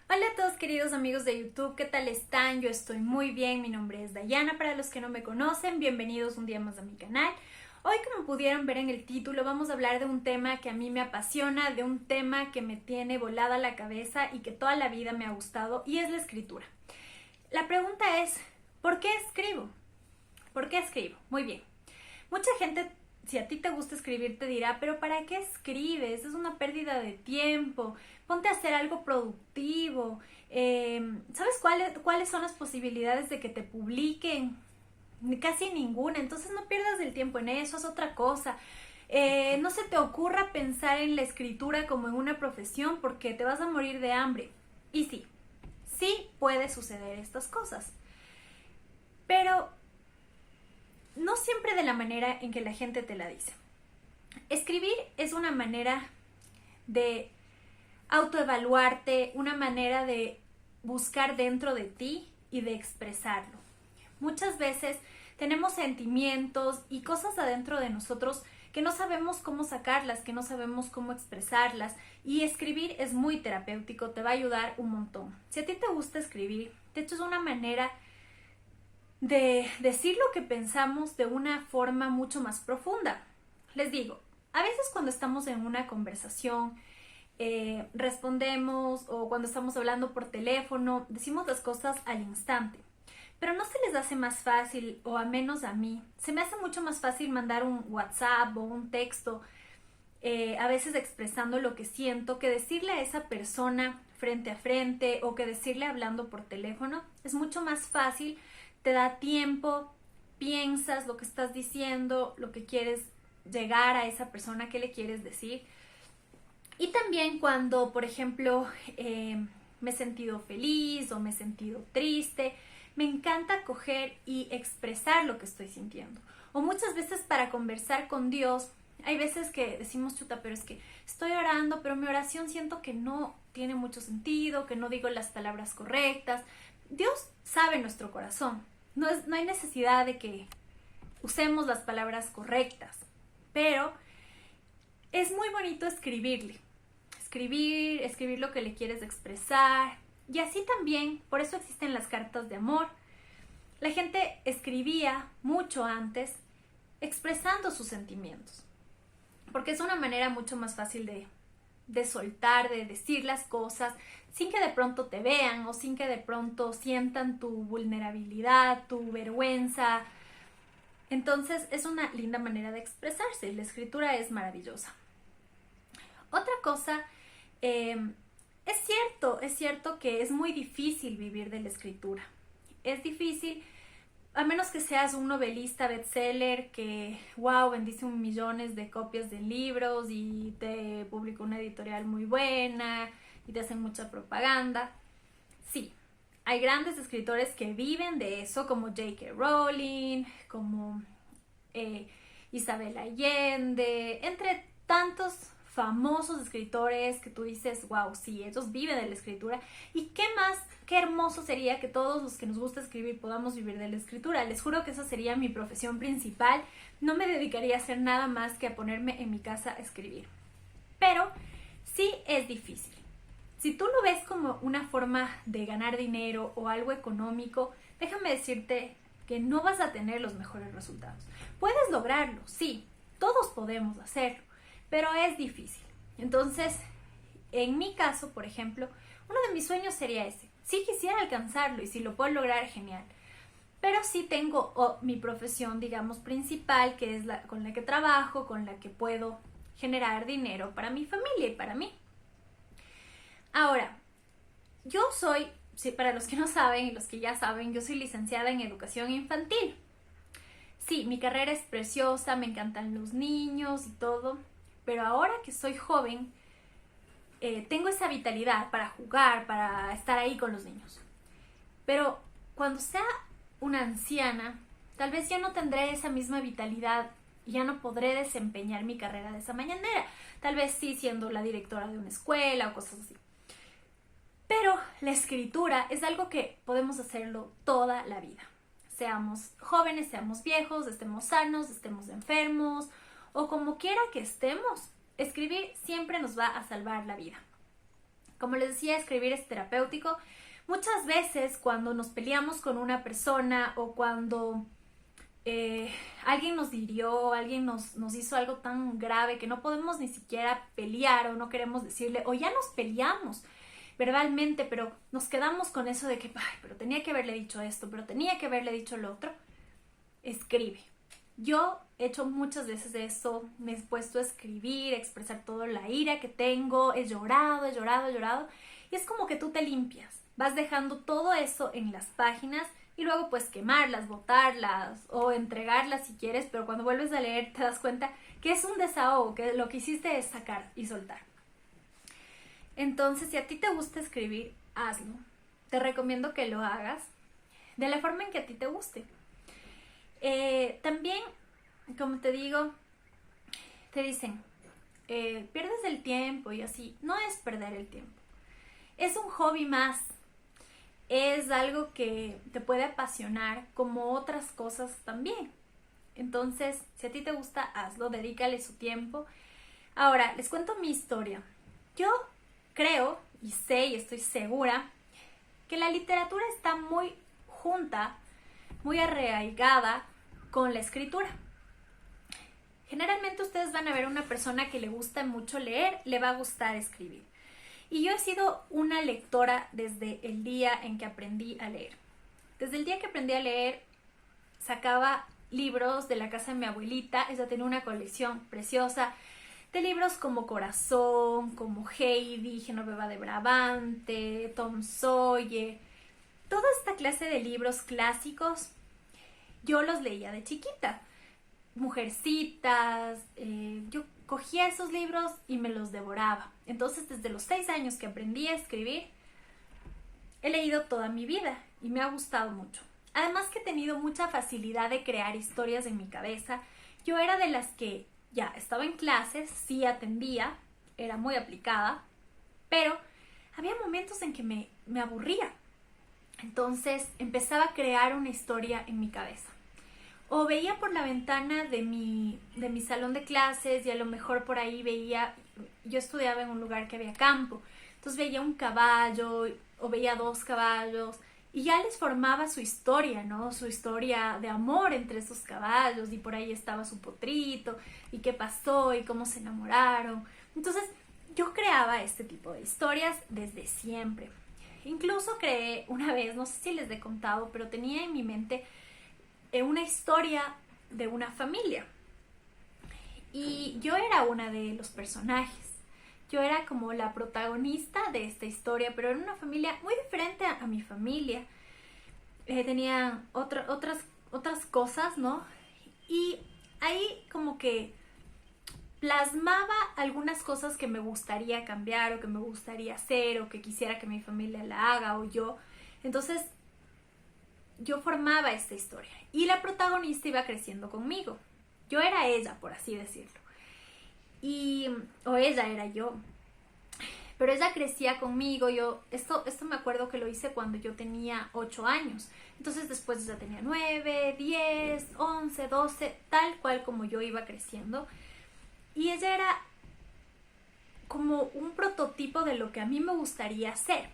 Hola a todos queridos amigos de YouTube, ¿qué tal están? Yo estoy muy bien, mi nombre es Dayana, para los que no me conocen, bienvenidos un día más a mi canal. Hoy, como pudieron ver en el título, vamos a hablar de un tema que a mí me apasiona, de un tema que me tiene volada la cabeza y que toda la vida me ha gustado, y es la escritura. La pregunta es, ¿por qué escribo? ¿Por qué escribo? Muy bien. Mucha gente, si a ti te gusta escribir, te dirá, pero ¿para qué escribes? Es una pérdida de tiempo. Ponte a hacer algo productivo. ¿Sabes cuáles son las posibilidades de que te publiquen? Casi ninguna. Entonces no pierdas el tiempo en eso, es otra cosa. No se te ocurra pensar en la escritura como en una profesión porque te vas a morir de hambre. Y sí, sí puede suceder estas cosas. Pero no siempre de la manera en que la gente te la dice. Escribir es una manera de autoevaluarte, una manera de buscar dentro de ti y de expresarlo. Muchas veces tenemos sentimientos y cosas adentro de nosotros que no sabemos cómo sacarlas, que no sabemos cómo expresarlas, y escribir es muy terapéutico, te va a ayudar un montón. Si a ti te gusta escribir, de hecho es una manera de decir lo que pensamos de una forma mucho más profunda. Les digo, a veces cuando estamos en una conversación, respondemos, o cuando estamos hablando por teléfono, decimos las cosas al instante. Pero no se les hace más fácil, o al menos a mí, se me hace mucho más fácil mandar un WhatsApp o un texto, a veces expresando lo que siento, que decirle a esa persona frente a frente, o que decirle hablando por teléfono. Es mucho más fácil, te da tiempo, piensas lo que estás diciendo, lo que quieres llegar a esa persona, qué le quieres decir. Y también cuando, por ejemplo, me he sentido feliz o me he sentido triste, me encanta coger y expresar lo que estoy sintiendo. O muchas veces para conversar con Dios, hay veces que decimos, chuta, pero es que estoy orando, pero mi oración siento que no tiene mucho sentido, que no digo las palabras correctas. Dios sabe nuestro corazón. No hay necesidad de que usemos las palabras correctas, pero es muy bonito escribirle. Escribir lo que le quieres expresar. Y así también, por eso existen las cartas de amor. La gente escribía mucho antes expresando sus sentimientos, porque es una manera mucho más fácil de soltar, de decir las cosas sin que de pronto te vean, o sin que de pronto sientan tu vulnerabilidad, tu vergüenza. Entonces es una linda manera de expresarse. La escritura es maravillosa. Otra cosa, es cierto que es muy difícil vivir de la escritura. Es difícil, a menos que seas un novelista bestseller que, wow, bendice millones de copias de libros y te publica una editorial muy buena y te hacen mucha propaganda. Sí, hay grandes escritores que viven de eso, como J.K. Rowling, como Isabel Allende, entre tantos famosos escritores que tú dices, wow, sí, ellos viven de la escritura. Y qué más, qué hermoso sería que todos los que nos gusta escribir podamos vivir de la escritura. Les juro que esa sería mi profesión principal. No me dedicaría a hacer nada más que a ponerme en mi casa a escribir. Pero sí es difícil. Si tú lo ves como una forma de ganar dinero o algo económico, déjame decirte que no vas a tener los mejores resultados. Puedes lograrlo, sí, todos podemos hacerlo, pero es difícil. Entonces, en mi caso, por ejemplo, uno de mis sueños sería ese. Sí quisiera alcanzarlo, y si lo puedo lograr, genial. Pero sí tengo mi profesión, digamos, principal, que es con la que trabajo, con la que puedo generar dinero para mi familia y para mí. Ahora, yo soy, sí, para los que no saben y los que ya saben, yo soy licenciada en educación infantil. Sí, mi carrera es preciosa, me encantan los niños y todo, pero ahora que soy joven, tengo esa vitalidad para jugar, para estar ahí con los niños. Pero cuando sea una anciana, tal vez ya no tendré esa misma vitalidad y ya no podré desempeñar mi carrera de esa manera. Tal vez sí siendo la directora de una escuela o cosas así. Pero la escritura es algo que podemos hacerlo toda la vida. Seamos jóvenes, seamos viejos, estemos sanos, estemos enfermos o como quiera que estemos, escribir siempre nos va a salvar la vida. Como les decía, escribir es terapéutico. Muchas veces cuando nos peleamos con una persona o cuando alguien nos hirió, alguien nos hizo algo tan grave que no podemos ni siquiera pelear o no queremos decirle, o ya nos peleamos verbalmente, pero nos quedamos con eso de que, ay, pero tenía que haberle dicho esto, pero tenía que haberle dicho lo otro. Escribe. Yo he hecho muchas veces eso, me he puesto a escribir, a expresar toda la ira que tengo, he llorado, y es como que tú te limpias, vas dejando todo eso en las páginas y luego pues quemarlas, botarlas o entregarlas si quieres, pero cuando vuelves a leer te das cuenta que es un desahogo, que lo que hiciste es sacar y soltar. Entonces, si a ti te gusta escribir, hazlo. Te recomiendo que lo hagas de la forma en que a ti te guste. También, como te digo, te dicen, pierdes el tiempo y así. No es perder el tiempo. Es un hobby más. Es algo que te puede apasionar como otras cosas también. Entonces, si a ti te gusta, hazlo, dedícale su tiempo. Ahora, les cuento mi historia. Yo creo y sé y estoy segura que la literatura está muy junta, muy arraigada con la escritura. Generalmente ustedes van a ver a una persona que le gusta mucho leer, le va a gustar escribir. Y yo he sido una lectora desde el día en que aprendí a leer. Desde el día que aprendí a leer, sacaba libros de la casa de mi abuelita. Ella tenía una colección preciosa de libros como Corazón, como Heidi, Genoveva de Brabante, Tom Sawyer. Toda esta clase de libros clásicos yo los leía de chiquita. Mujercitas, yo cogía esos libros y me los devoraba. Entonces, desde los 6 años que aprendí a escribir, he leído toda mi vida y me ha gustado mucho. Además que he tenido mucha facilidad de crear historias en mi cabeza. Yo era de las que ya estaba en clases, sí atendía, era muy aplicada, pero había momentos en que me aburría. Entonces empezaba a crear una historia en mi cabeza. O veía por la ventana de mi salón de clases y a lo mejor por ahí veía, yo estudiaba en un lugar que había campo, entonces veía un caballo o veía 2 caballos y ya les formaba su historia, ¿no? Su historia de amor entre esos caballos y por ahí estaba su potrito y qué pasó y cómo se enamoraron. Entonces yo creaba este tipo de historias desde siempre. Incluso creé una vez, no sé si les he contado, pero tenía en mi mente una historia de una familia y yo era una de los personajes. Yo era como la protagonista de esta historia, pero era una familia muy diferente a mi familia. Tenían otras cosas, ¿no? Y ahí como que plasmaba algunas cosas que me gustaría cambiar o que me gustaría hacer o que quisiera que mi familia la haga o yo. Entonces yo formaba esta historia y la protagonista iba creciendo conmigo. Yo era ella, por así decirlo. O ella era yo. Pero ella crecía conmigo. Esto me acuerdo que lo hice cuando yo tenía 8 años. Entonces después ella tenía 9, 10, 11, 12, tal cual como yo iba creciendo. Y ella era como un prototipo de lo que a mí me gustaría hacer.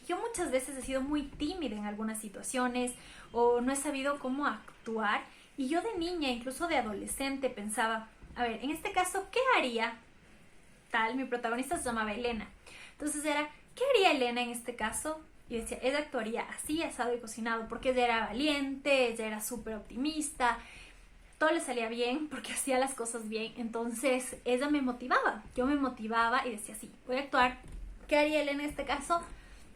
Yo muchas veces he sido muy tímida en algunas situaciones o no he sabido cómo actuar. Y yo de niña, incluso de adolescente, pensaba, a ver, en este caso, ¿qué haría tal? Mi protagonista se llamaba Elena. Entonces era, ¿qué haría Elena en este caso? Y decía, ella actuaría así, asado y cocinado, porque ella era valiente, ella era súper optimista, todo le salía bien porque hacía las cosas bien. Entonces ella me motivaba, yo me motivaba y decía, sí, voy a actuar. ¿Qué haría Elena en este caso?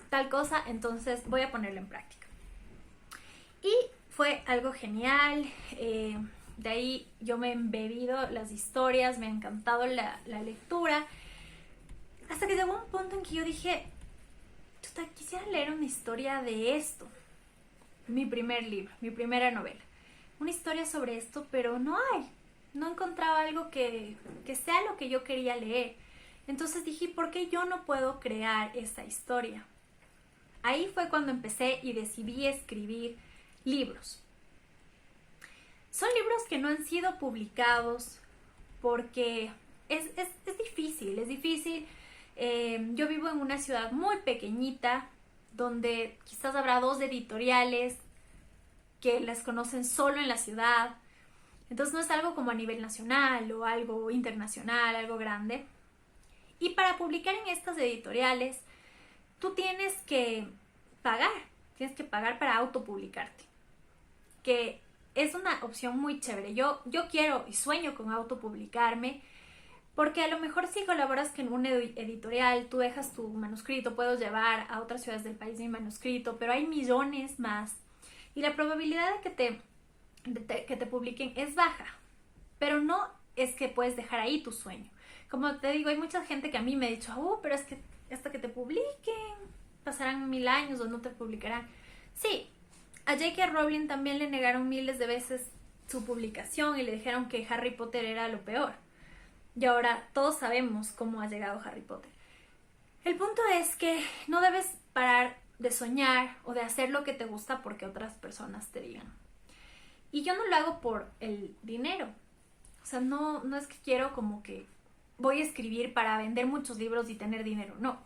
Tal cosa, entonces voy a ponerlo en práctica. Y fue algo genial. De ahí yo me he embebido las historias, me ha encantado la lectura, hasta que llegó un punto en que yo dije, quisiera leer una historia de esto. Mi primer libro, mi primera novela, una historia sobre esto, pero no encontraba algo que sea lo que yo quería leer. Entonces dije, ¿por qué yo no puedo crear esa historia? Ahí fue cuando empecé y decidí escribir libros. Son libros que no han sido publicados porque es difícil Yo vivo en una ciudad muy pequeñita, donde quizás habrá 2 editoriales que las conocen solo en la ciudad. Entonces no es algo como a nivel nacional o algo internacional, algo grande. Y para publicar en estas editoriales, tú tienes que pagar para autopublicarte, que es una opción muy chévere. Yo quiero y sueño con autopublicarme, porque a lo mejor si colaboras con una editorial, tú dejas tu manuscrito, puedo llevar a otras ciudades del país mi manuscrito, pero hay millones más y la probabilidad de que te publiquen es baja, pero no es que puedes dejar ahí tu sueño. Como te digo, hay mucha gente que a mí me ha dicho, pero es que hasta que te publiquen pasarán 1000 años o no te publicarán. Sí, a J.K. Rowling también le negaron miles de veces su publicación y le dijeron que Harry Potter era lo peor. Y ahora todos sabemos cómo ha llegado Harry Potter. El punto es que no debes parar de soñar o de hacer lo que te gusta porque otras personas te digan. Y yo no lo hago por el dinero. O sea, no es que quiero como que voy a escribir para vender muchos libros y tener dinero. No.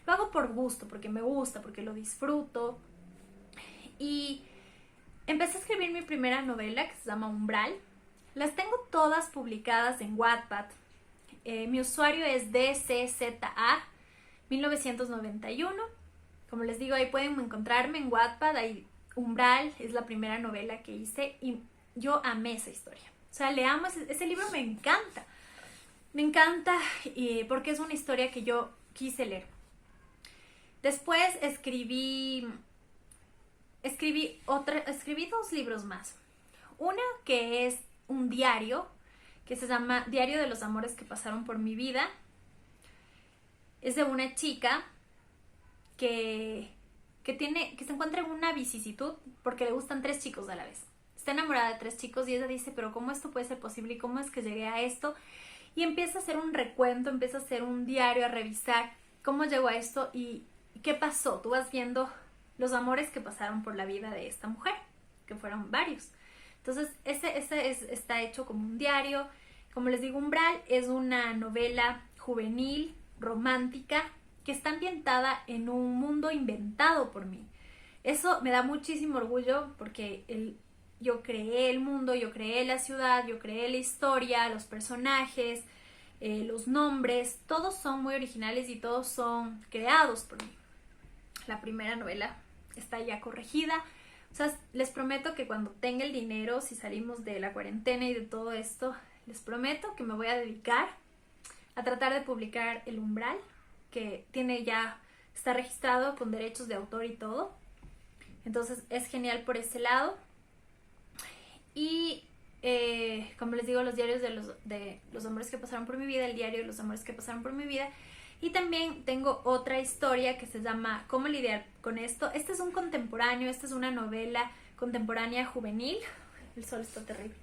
Lo hago por gusto, porque me gusta, porque lo disfruto. Y empecé a escribir mi primera novela que se llama Umbral. Las tengo todas publicadas en Wattpad. Mi usuario es DCZA1991. Como les digo, ahí pueden encontrarme en Wattpad. Ahí Umbral es la primera novela que hice y yo amé esa historia. O sea, le amo ese libro, me encanta. Me encanta porque es una historia que yo quise leer. Después escribí 2 libros más. Una que es un diario que se llama Diario de los amores que pasaron por mi vida. Es de una chica que se encuentra en una vicisitud porque le gustan 3 chicos a la vez. Está enamorada de 3 chicos y ella dice, pero ¿cómo esto puede ser posible? ¿Y cómo es que llegué a esto? Y empieza a hacer un recuento, empieza a hacer un diario, a revisar cómo llegó a esto y qué pasó. Tú vas viendo los amores que pasaron por la vida de esta mujer, que fueron varios. Entonces, está hecho como un diario. Como les digo, Umbral es una novela juvenil, romántica, que está ambientada en un mundo inventado por mí. Eso me da muchísimo orgullo porque yo creé el mundo, yo creé la ciudad, yo creé la historia, los personajes, los nombres, todos son muy originales y todos son creados por mí. La primera novela está ya corregida. O sea, les prometo que cuando tenga el dinero, si salimos de la cuarentena y de todo esto, les prometo que me voy a dedicar a tratar de publicar El Umbral, que está registrado con derechos de autor y todo. Entonces es genial por ese lado. Y como les digo, los diarios de los amores que pasaron por mi vida, el diario de los amores que pasaron por mi vida. Y también tengo otra historia que se llama ¿Cómo lidiar con esto? Este es un contemporáneo, esta es una novela contemporánea juvenil. El sol está terrible.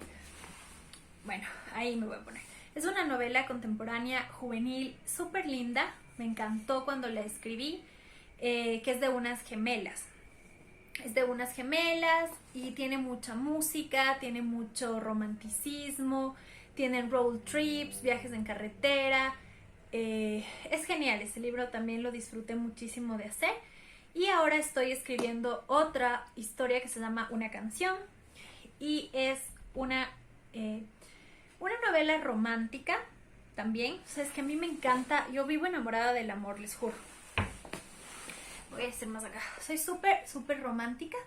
Bueno, ahí me voy a poner. Es una novela contemporánea juvenil súper linda. Me encantó cuando la escribí, que es de unas gemelas. Es de unas gemelas y tiene mucha música, tiene mucho romanticismo, tienen road trips, viajes en carretera. Es genial, este libro también lo disfruté muchísimo de hacer. Y ahora estoy escribiendo otra historia que se llama Una canción y es una novela romántica también. O sea, es que a mí me encanta, yo vivo enamorada del amor, les juro. Voy a hacer más acá. Soy súper romántica.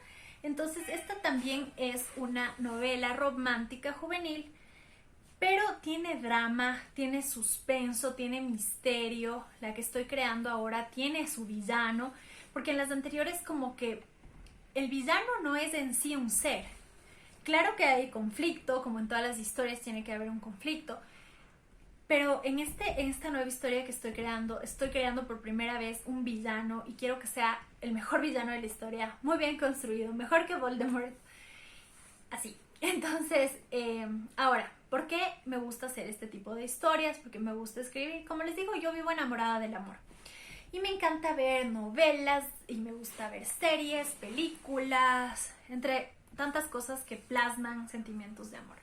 Entonces esta también es una novela romántica juvenil, pero tiene drama, tiene suspenso, tiene misterio. La que estoy creando ahora tiene su villano, porque en las anteriores como que el villano no es en sí un ser. Claro que hay conflicto, como en todas las historias tiene que haber un conflicto, pero en esta nueva historia que estoy creando por primera vez un villano y quiero que sea el mejor villano de la historia, muy bien construido, mejor que Voldemort, así. Entonces, ahora, ¿por qué me gusta hacer este tipo de historias? Porque me gusta escribir. Como les digo, yo vivo enamorada del amor. Y me encanta ver novelas y me gusta ver series, películas, entre tantas cosas que plasman sentimientos de amor.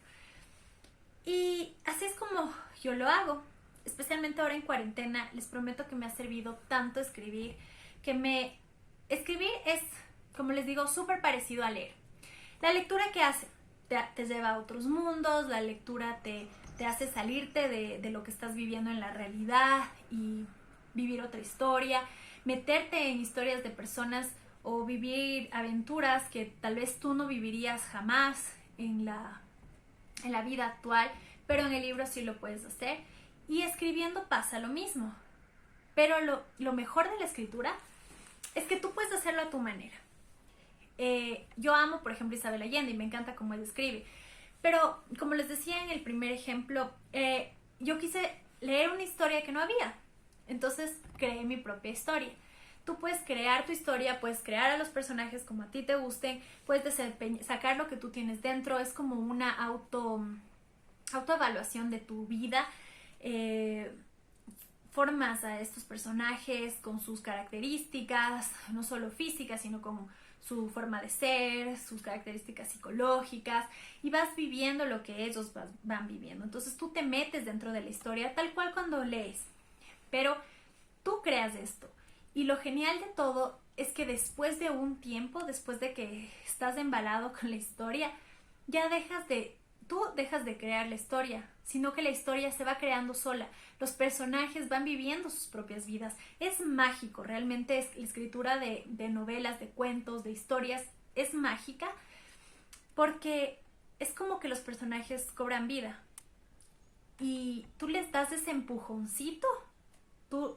Y así es como yo lo hago. especialmente ahora en cuarentena, les prometo que me ha servido tanto escribir, escribir es, como les digo, súper parecido a leer. La lectura que hace te lleva a otros mundos, la lectura te hace salirte de lo que estás viviendo en la realidad y vivir otra historia, meterte en historias de personas o vivir aventuras que tal vez tú no vivirías jamás en la vida actual, pero en el libro sí lo puedes hacer. Y escribiendo pasa lo mismo. Pero lo mejor de la escritura es que tú puedes hacerlo a tu manera. Yo amo, por ejemplo, Isabel Allende y me encanta cómo él escribe. Pero, como les decía en el primer ejemplo, yo quise leer una historia que no había. Entonces creé mi propia historia. Tú puedes crear tu historia, puedes crear a los personajes como a ti te gusten, puedes sacar lo que tú tienes dentro. Es como una autoevaluación de tu vida. Formas a estos personajes con sus características, no solo físicas, sino como su forma de ser, sus características psicológicas, y vas viviendo lo que ellos van viviendo. Entonces tú te metes dentro de la historia tal cual cuando lees, pero tú creas esto. Y lo genial de todo es que después de un tiempo, después de que estás embalado con la historia, tú dejas de crear la historia, sino que la historia se va creando sola. Los personajes van viviendo sus propias vidas. Es mágico, realmente es la escritura de novelas, de cuentos, de historias, es mágica porque es como que los personajes cobran vida y tú les das ese empujoncito, tú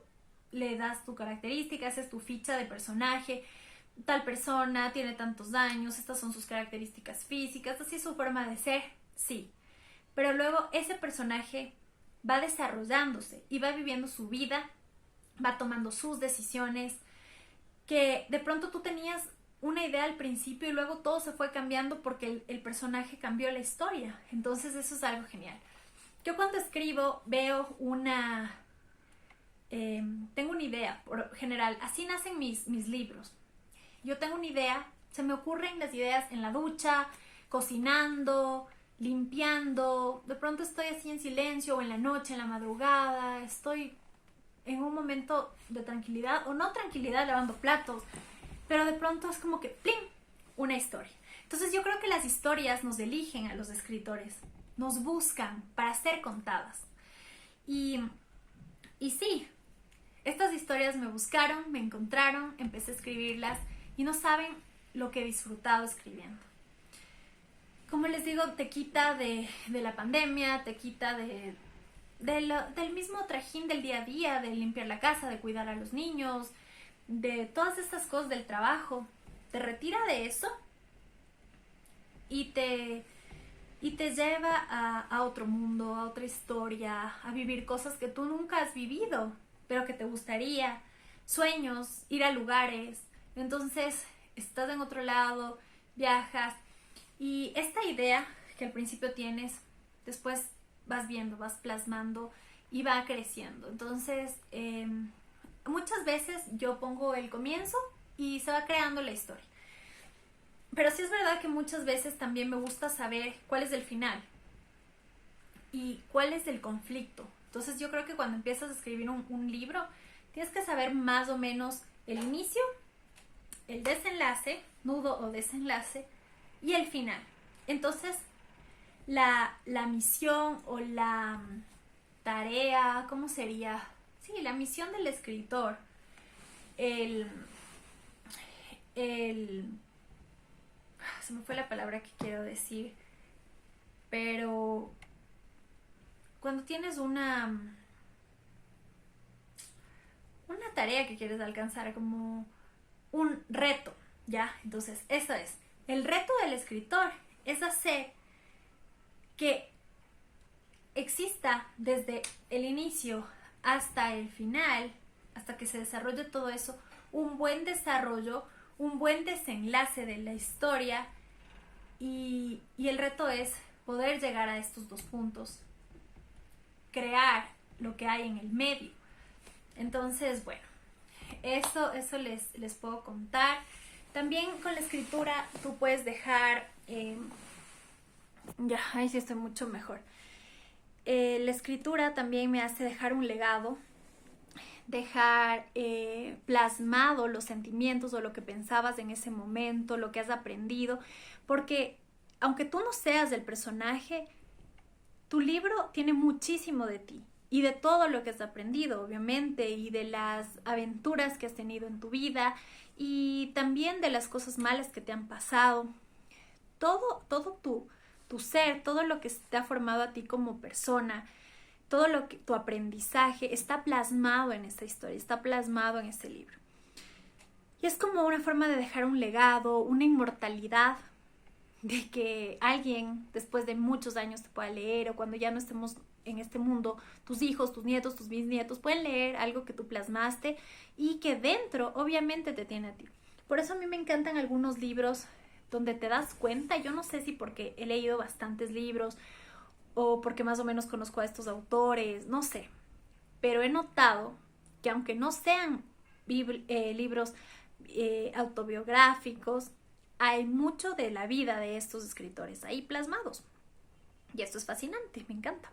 le das tu característica, haces tu ficha de personaje, tal persona tiene tantos años, estas son sus características físicas, así es su forma de ser, sí. Pero luego ese personaje va desarrollándose y va viviendo su vida, va tomando sus decisiones, que de pronto tú tenías una idea al principio y luego todo se fue cambiando porque el personaje cambió la historia. Entonces eso es algo genial. Yo cuando escribo veo tengo una idea, por general, así nacen mis libros. Yo tengo una idea, se me ocurren las ideas en la ducha, cocinando, limpiando, de pronto estoy así en silencio o en la noche, en la madrugada, estoy en un momento de tranquilidad o no tranquilidad lavando platos, pero de pronto es como que ¡plim! Una historia. Entonces yo creo que las historias nos eligen a los escritores, nos buscan para ser contadas. Y sí, estas historias me buscaron, me encontraron, empecé a escribirlas y no saben lo que he disfrutado escribiendo. Como les digo, te quita de la pandemia, te quita del mismo trajín del día a día, de limpiar la casa, de cuidar a los niños, de todas estas cosas del trabajo. Te retira de eso y te lleva a otro mundo, a otra historia, a vivir cosas que tú nunca has vivido, pero que te gustaría, sueños, ir a lugares. Entonces estás en otro lado, viajas. Y esta idea que al principio tienes, después vas viendo, vas plasmando y va creciendo. Entonces, muchas veces yo pongo el comienzo y se va creando la historia. Pero sí es verdad que muchas veces también me gusta saber cuál es el final y cuál es el conflicto. Entonces yo creo que cuando empiezas a escribir un libro, tienes que saber más o menos el inicio, el desenlace, nudo o desenlace, y el final. Entonces, la misión o la tarea, ¿cómo sería? Sí, la misión del escritor, se me fue la palabra que quiero decir, pero cuando tienes una tarea que quieres alcanzar, como un reto, ¿ya? Entonces, eso es. El reto del escritor es hacer que exista desde el inicio hasta el final, hasta que se desarrolle todo eso, un buen desarrollo, un buen desenlace de la historia y el reto es poder llegar a estos dos puntos, crear lo que hay en el medio. Entonces, bueno, eso les puedo contar. También con la escritura tú puedes dejar, ya, ahí sí estoy mucho mejor. La escritura también me hace dejar un legado, dejar plasmado los sentimientos o lo que pensabas en ese momento, lo que has aprendido, porque aunque tú no seas el personaje, tu libro tiene muchísimo de ti y de todo lo que has aprendido, obviamente, y de las aventuras que has tenido en tu vida y también de las cosas malas que te han pasado. Todo tu ser, todo lo que te ha formado a ti como persona, todo lo que tu aprendizaje está plasmado en esta historia, está plasmado en este libro. Y es como una forma de dejar un legado, una inmortalidad, de que alguien después de muchos años te pueda leer, o cuando ya no estemos en este mundo, tus hijos, tus nietos, tus bisnietos pueden leer algo que tú plasmaste y que dentro obviamente te tiene a ti. Por eso a mí me encantan algunos libros donde te das cuenta, yo no sé si porque he leído bastantes libros o porque más o menos conozco a estos autores, no sé, pero he notado que aunque no sean libros autobiográficos, hay mucho de la vida de estos escritores ahí plasmados. Y esto es fascinante, me encanta.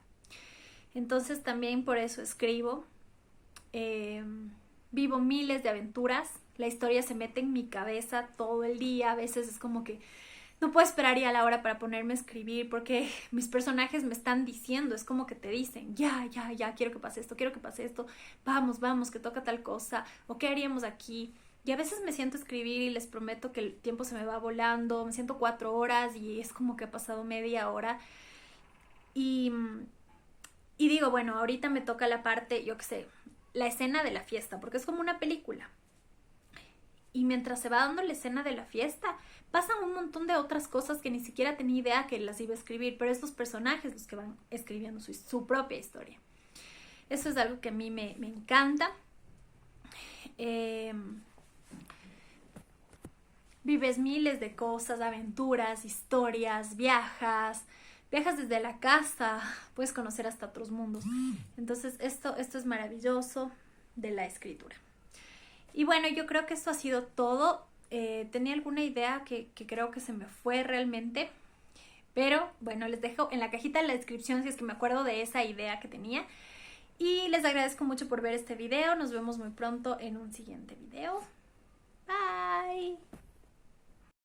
Entonces también por eso escribo. Vivo miles de aventuras. La historia se mete en mi cabeza todo el día. A veces es como que no puedo esperar ya a la hora para ponerme a escribir porque mis personajes me están diciendo, es como que te dicen, ya, quiero que pase esto, vamos, que toca tal cosa, o qué haríamos aquí. Y a veces me siento a escribir y les prometo que el tiempo se me va volando, me siento 4 horas y es como que ha pasado media hora. Y digo, bueno, ahorita me toca la parte, yo qué sé, la escena de la fiesta, porque es como una película. Y mientras se va dando la escena de la fiesta, pasan un montón de otras cosas que ni siquiera tenía idea que las iba a escribir, pero es los personajes los que van escribiendo su propia historia. Eso es algo que a mí me encanta. Vives miles de cosas, aventuras, historias, viajas desde la casa, puedes conocer hasta otros mundos. Entonces esto es maravilloso de la escritura. Y bueno, yo creo que esto ha sido todo. Tenía alguna idea que creo que se me fue realmente, pero bueno, les dejo en la cajita de la descripción si es que me acuerdo de esa idea que tenía. Y les agradezco mucho por ver este video. Nos vemos muy pronto en un siguiente video. Bye.